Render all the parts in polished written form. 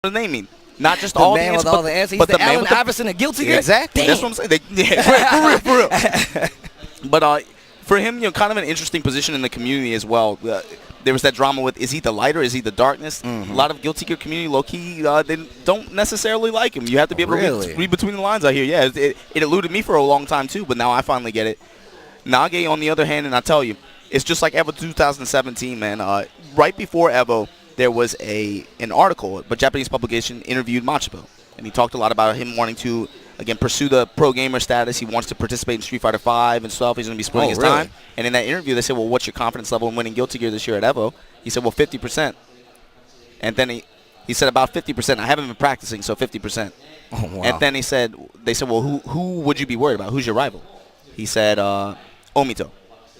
the naming. Not just the all man the with all the answers. He's but the man Allen with the Iverson of Guilty Gear. Exactly. Damn. That's what I'm saying. Yeah, for real. But for him, kind of an interesting position in the community as well. There was that drama with, is he the light or is he the darkness? A lot of Guilty Gear community, low-key, they don't necessarily like him. You have to be able to read between the lines out here. Yeah, it eluded me for a long time, too, but now I finally get it. Nage, on the other hand, and I tell you, it's just like Evo 2017, man. Right before Evo, there was an article, a Japanese publication interviewed Machabo, and he talked a lot about him wanting to, again, pursue the pro gamer status. He wants to participate in Street Fighter V and stuff. He's going to be splitting his time. And in that interview, they said, well, what's your confidence level in winning Guilty Gear this year at Evo? He said, well, 50%. And then he said about 50%. I haven't been practicing, so 50%. Oh, wow. And then they said, well, who would you be worried about? Who's your rival? He said, Omito.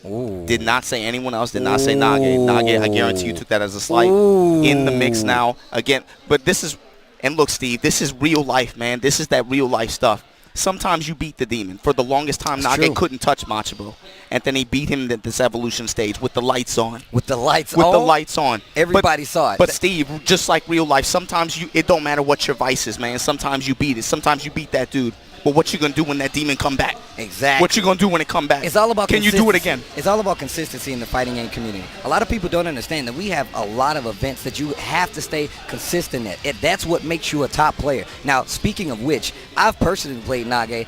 Ooh. Did not say anyone else. Did not say Nage. Nage, I guarantee you, took that as a slight. In the mix now. Again, but this is, and look, Steve, this is real life, man. This is that real life stuff. Sometimes you beat the demon. For the longest time, Nage couldn't touch Machabo. And then he beat him at this evolution stage with the lights on. With the lights on? With the lights on. Everybody saw it. But, Steve, just like real life, sometimes it don't matter what your vice is, man. Sometimes you beat it. Sometimes you beat that dude. But what you going to do when that demon come back? Exactly. What you going to do when it come back? It's all about Can you do it again? It's all about consistency in the fighting game community. A lot of people don't understand that we have a lot of events that you have to stay consistent at. That's what makes you a top player. Now, speaking of which, I've personally played Nage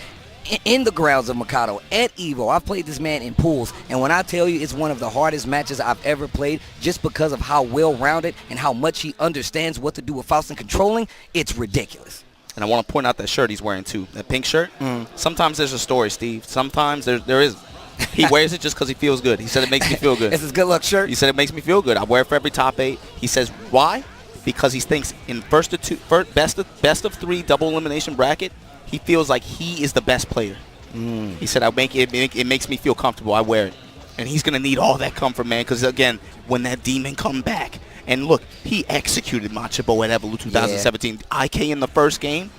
in the grounds of Machado at Evo. I've played this man in pools, and when I tell you it's one of the hardest matches I've ever played just because of how well-rounded and how much he understands what to do with Faust and controlling, it's ridiculous. And I want to point out that shirt he's wearing, too. That pink shirt. Sometimes there's a story, Steve. Sometimes there is. He wears it just because he feels good. He said it makes me feel good. It's his good luck shirt? He said it makes me feel good. I wear it for every top 8. He says, why? Because he thinks in best of 3 double elimination bracket, he feels like he is the best player. He said, it makes me feel comfortable. I wear it. And he's going to need all that comfort, man, because, again, when that demon come back, and look, he executed Machabo at Evo 2017. IK in the first game.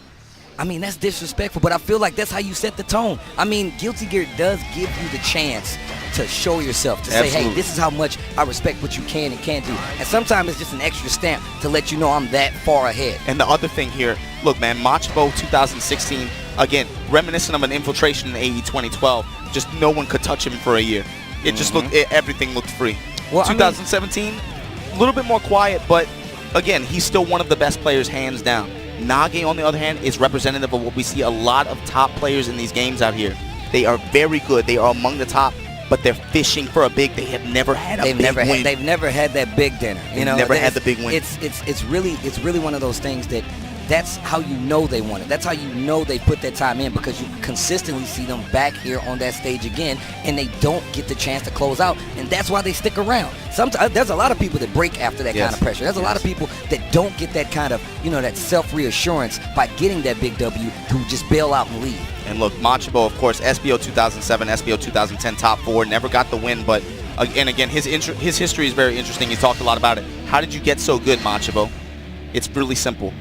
I mean, that's disrespectful, but I feel like that's how you set the tone. I mean, Guilty Gear does give you the chance to show yourself, to say, hey, this is how much I respect what you can and can't do. And sometimes it's just an extra stamp to let you know I'm that far ahead. And the other thing here, look, man, Machabo 2016, again, reminiscent of an infiltration in AE 2012, just no one could touch him for a year. It just looked, everything looked free. Well, 2017, a little bit more quiet, but again, he's still one of the best players, hands down. Nage, on the other hand, is representative of what we see a lot of top players in these games out here. They are very good. They are among the top, but they're fishing for a big. They have never had a big win. They've never had that big dinner. You know, never had the big win. It's really one of those things that that's how you know they want it. That's how you know they put that time in, because you consistently see them back here on that stage again, and they don't get the chance to close out, and that's why they stick around. Sometimes there's a lot of people that break after that kind of pressure. There's a lot of people that don't get that kind of, that self-reassurance by getting that big W, who just bail out and leave. And look, Machabo, of course, SBO 2007, SBO 2010 top 4, never got the win, but again, his history is very interesting. He talked a lot about it. How did you get so good, Machabo? It's really simple.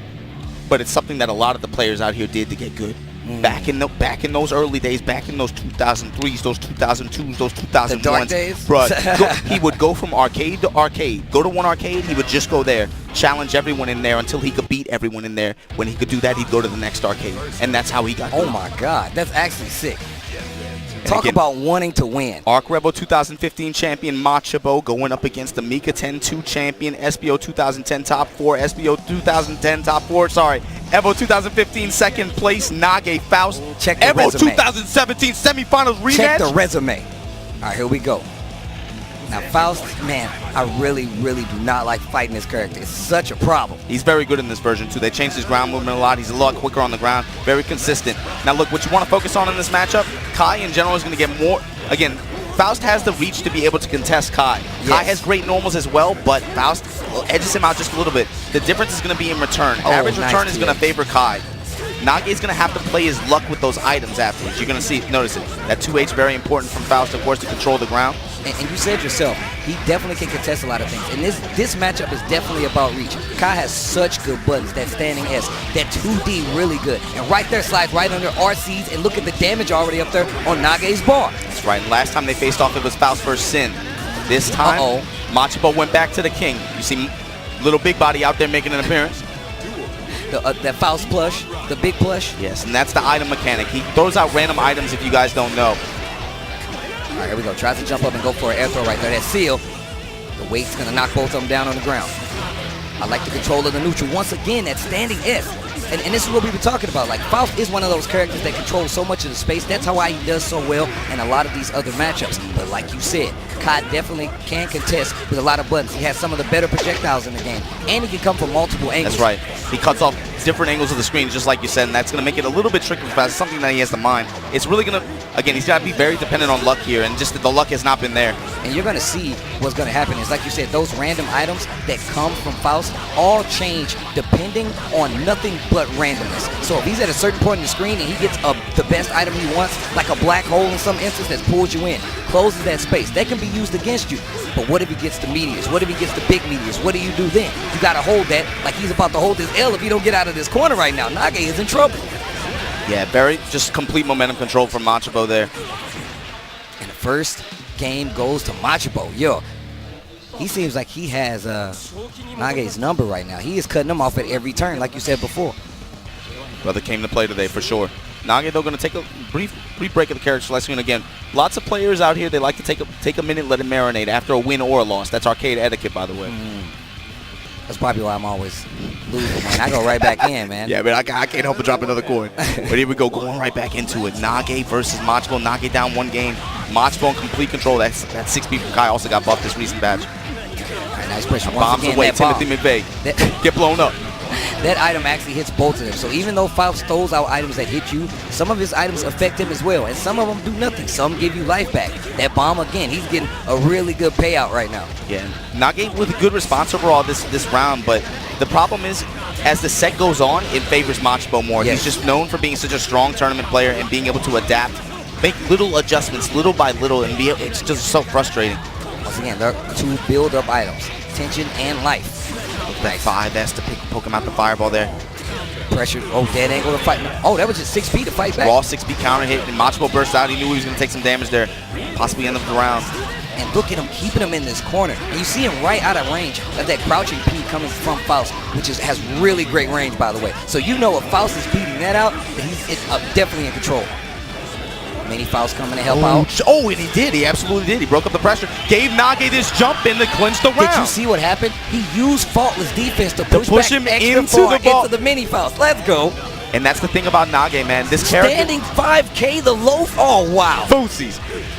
But it's something that a lot of the players out here did to get good. Back in those early days, back in those 2003s, those 2002s, those 2001s. The dark days? Bruh, he would go from arcade to arcade. Go to one arcade, he would just go there, challenge everyone in there until he could beat everyone in there. When he could do that, he'd go to the next arcade. And that's how he got good. Oh, my God. That's actually sick. Talk about wanting to win. Arc Rebel 2015 champion Machabo going up against the Mika 10-2 champion, SBO 2010 top 4, SBO 2010 top 4, sorry. Evo 2015 second place, Nage Faust. Check the Evo resume. 2017 semifinals rematch. Check the resume. All right, here we go. Now, Faust, man, I really, really do not like fighting this character. It's such a problem. He's very good in this version, too. They changed his ground movement a lot. He's a lot quicker on the ground, very consistent. Now, look, what you want to focus on in this matchup, Kai in general is going to get more. Again, Faust has the reach to be able to contest Kai. Yes. Kai has great normals as well, but Faust edges him out just a little bit. The difference is going to be in return. Average return is going to favor Kai. Nage is going to have to play his luck with those items afterwards. You're going to notice it. That 2H very important from Faust, of course, to control the ground. And you said yourself, he definitely can contest a lot of things. And this matchup is definitely about reach. Kai has such good buttons, that standing S, that 2D really good. And right there slides right under RCs, and look at the damage already up there on Nage's bar. That's right. And last time they faced off, it was Faust versus Sin. This time, Machabo went back to the king. You see little big body out there making an appearance. that Faust plush, the big plush. Yes, and that's the item mechanic. He throws out random items if you guys don't know. All right, here we go. Tries to jump up and go for an air throw right there. That seal. The weight's going to knock both of them down on the ground. I like the control of the neutral. Once again, that standing S. And this is what we've been talking about. Like, Faust is one of those characters that controls so much of the space. That's how he does so well in a lot of these other matchups. But like you said, Kai definitely can contest with a lot of buttons. He has some of the better projectiles in the game. And he can come from multiple angles. That's right. He cuts off different angles of the screen, just like you said, and that's going to make it a little bit tricky for Faust. Something that he has to mind. It's really going to, again, he's got to be very dependent on luck here, and just that the luck has not been there. And you're going to see what's going to happen is, like you said, those random items that come from Faust all change depending on nothing but randomness. So if he's at a certain point in the screen and he gets the best item he wants, like a black hole in some instance that pulls you in, closes that space, that can be used against you. But what if he gets the meteors? What if he gets the big meteors? What do you do then? You got to hold that like he's about to hold this L if you don't get out of this corner right now. Nage is in trouble. Yeah, very just complete momentum control from Machabo there. And the first game goes to Machabo. Yo, he seems like he has Nage's number right now. He is cutting him off at every turn, like you said before. Brother came to play today for sure. Nage, though, going to take a brief break of the character selection. Again, lots of players out here, they like to take a minute, let it marinate after a win or a loss. That's arcade etiquette, by the way. That's probably why I'm always losing, man. I go right back in, man. Yeah, but I can't help but drop another coin. But here we go, going right back into it. Nage versus Machabo. Nage down one game. Machabo in complete control. That 6B from Kai also got buffed this recent badge. All right, nice pressure. Bombs again, away, bomb. Timothy McVeigh. Get blown up. That item actually hits both of them. So even though Faust throws out items that hit you, some of his items affect him as well. And some of them do nothing. Some give you life back. That bomb, again, he's getting a really good payout right now. Yeah, Nage with a good response overall this round, but the problem is, as the set goes on, it favors Machabo more. Yes. He's just known for being such a strong tournament player and being able to adapt, make little adjustments, little by little, and it's just so frustrating. Once again, there are two build-up items, tension and life. That 5S to poke him out the fireball there. Pressure, dead angle to fight. Oh, that was just 6B to fight back. Raw 6B counter hit, and Machabo burst out. He knew he was going to take some damage there, possibly end of the round. And look at him keeping him in this corner. And you see him right out of range of that crouching P coming from Faust, which has really great range, by the way. So you know if Faust is beating that out, that he's definitely in control. Mini Faust coming to help out. Oh, and he did. He absolutely did. He broke up the pressure. Gave Nage this jump in to clinch the round. Did you see what happened? He used faultless defense to push back him extra into far the ball. into the Mini Faust. Let's go. And that's the thing about Nage, man. This character... Standing 5K, the loaf. Oh, wow. Foosies.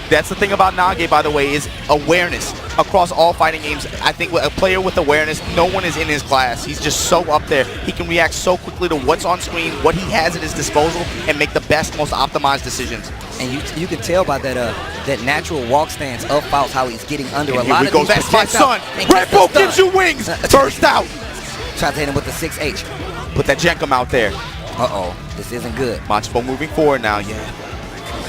That's the thing about Nage, by the way, is awareness across all fighting games. I think with a player with awareness, no one is in his class. He's just so up there. He can react so quickly to what's on screen, what he has at his disposal, and make the best, most optimized decisions. And you can tell by that natural walk stance of Faust how he's getting under a lot of these That's my son. projectiles. Red Bull gives you wings. Burst out. Tries to hit him with the 6H. Put that Jenkum out there. Uh-oh. This isn't good. Machabo moving forward now, yeah.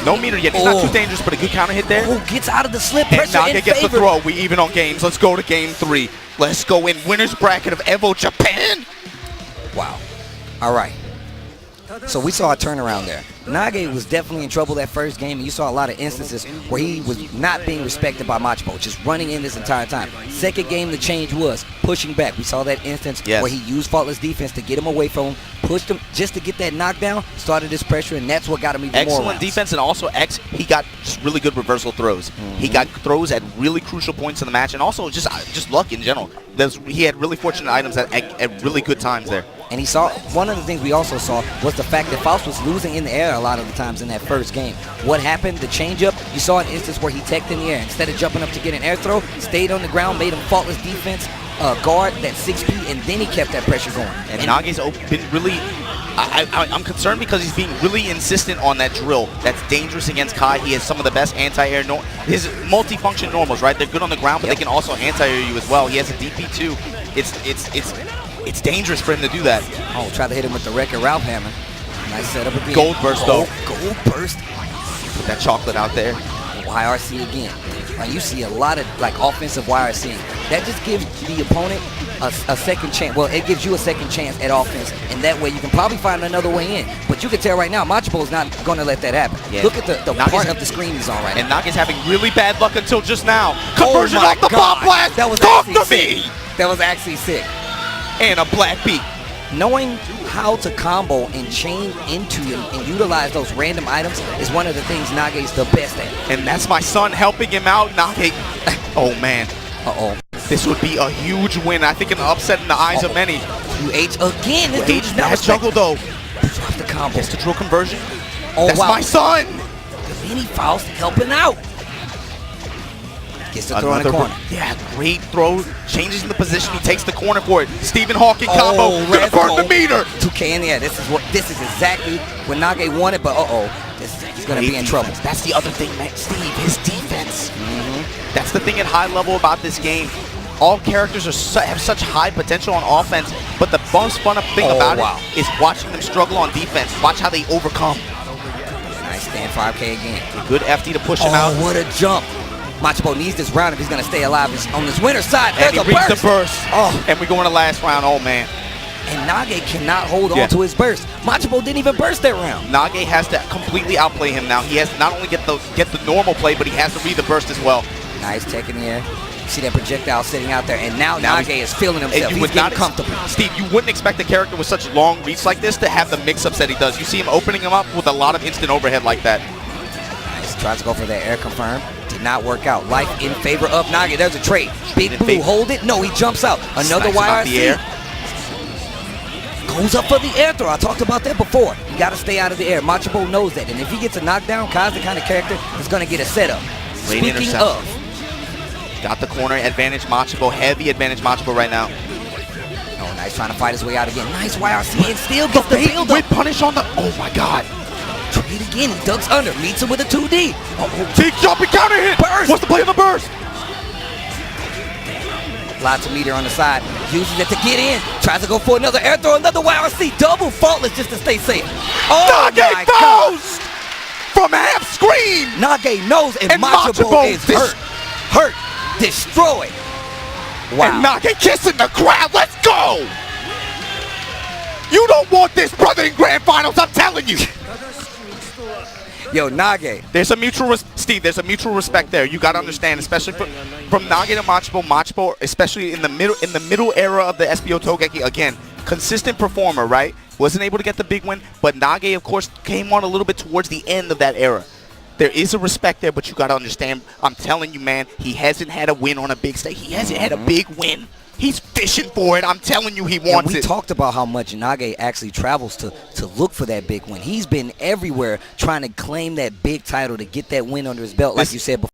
No meter yet. He's not too dangerous, but a good counter hit there. Oh, gets out of the slip. And Pressure in Nage gets the favor. throw. We even on games. Let's go to game 3. Let's go in. Winner's bracket of Evo Japan. Wow. All right. So we saw a turnaround there. Nage was definitely in trouble that first game, and you saw a lot of instances where he was not being respected by Machabo, just running in this entire time. Second game, the change was pushing back. We saw that instance where he used faultless defense to get him away from him, pushed him just to get that knockdown, started his pressure, and that's what got him even more Excellent rounds. defense, and also he got just really good reversal throws. He got throws at really crucial points in the match, and also just luck in general. He had really fortunate items at really good times there. And he saw, one of the things we also saw was the fact that Faust was losing in the air a lot of the times in that first game. What happened? The changeup, you saw an instance where he teched in the air. Instead of jumping up to get an air throw, stayed on the ground, made him faultless defense, guard that 6P, and then he kept that pressure going. And Nage's been really, I'm concerned because he's being really insistent on that drill. That's dangerous against Kai. He has some of the best anti-air, his multi-function normals, right? They're good on the ground, but they can also anti-air you as well. He has a DP too. It's dangerous for him to do that. Oh, try to hit him with the Wreck-It Ralph hammer. Nice setup again. Gold burst though. Gold burst. Put that chocolate out there. YRC again. You see a lot of offensive YRC. That just gives the opponent a second chance. Well, it gives you a second chance at offense, and that way you can probably find another way in. But you can tell right now, Machabo's not going to let that happen. Yeah. Look at the part of the screen he's on right now. And Nage's having really bad luck until just now. Conversion off the God. bomb blast. That was Talk actually to sick. me. That was actually sick. And a black beat. knowing how to combo and chain into and utilize those random items is one of the things Nage's the best at. And that's my son helping him out. Nage. Oh, man. Uh-oh. This would be a huge win. I think an upset in the eyes of many. 2H again. This dude is not Bad juggle, though. Drop the combo. Gets the drill conversion. Oh, That's wow. my son. The mini Faust helping out. Gets the throw in the corner. Yeah, great throw. Changes the position. He takes the corner for it. Stephen Hawking combo. Gonna burn the meter. 2K in the air. This is exactly what Nage wanted, but he's gonna be in trouble. That's the other thing, man. Steve, his defense. That's the thing at high level about this game. All characters have such high potential on offense, but the most fun thing about it is watching them struggle on defense. Watch how they overcome. Nice stand 5K again. A good FD to push him out. Oh, what a jump. Machabo needs this round if he's going to stay alive on this winner's side. And he reads the burst. Oh. And we go in the last round. Oh, man. And Nage cannot hold on to his burst. Machabo didn't even burst that round. Nage has to completely outplay him now. He has to not only get the normal play, but he has to read the burst as well. Nice tech in the air. See that projectile sitting out there, and now Nage is feeling himself. He's getting comfortable. Steve, you wouldn't expect a character with such long reach like this to have the mix-ups that he does. You see him opening him up with a lot of instant overhead like that. Nice. Tries to go for that air confirm. Did not work out. Life in favor of Nage. There's a trade. Big Blue, hold it. No, he jumps out. Another YRC. Goes up for the air throw. I talked about that before. You got to stay out of the air. Machabo knows that. And if he gets a knockdown, Kai's the kind of character that's going to get a setup. Speaking of. Got the corner advantage, Machabo. Heavy advantage, Machabo right now. Oh, nice. Trying to fight his way out again. Nice YRC and still gets the build up. With punish on the... Oh, my God. Trade again. He ducks under. Meets him with a 2D. Big jumping counter hit. Burst. What's the play on the burst? Lots of meter on the side. Uses it to get in. Tries to go for another air throw. Another YRC. Double faultless just to stay safe. Oh, Nage falls from half screen. Nage knows and Machabo is hurt. Hurt. Destroyed. Wow. And Nage kissing the crowd. Let's go. You don't want this, brother, in grand finals. I'm telling you. Yo, Nage. There's a mutual Steve. There's a mutual respect there. You got to understand, especially from Nage to Machabo. Machabo, especially in the middle era of the SBO Togeki, again, consistent performer, right? Wasn't able to get the big win, but Nage, of course, came on a little bit towards the end of that era. There is a respect there, but you got to understand. I'm telling you, man, he hasn't had a win on a big stage. He hasn't had a big win. He's fishing for it. I'm telling you, he wants it. We talked about how much Nage actually travels to look for that big win. He's been everywhere trying to claim that big title to get that win under his belt, like you said before.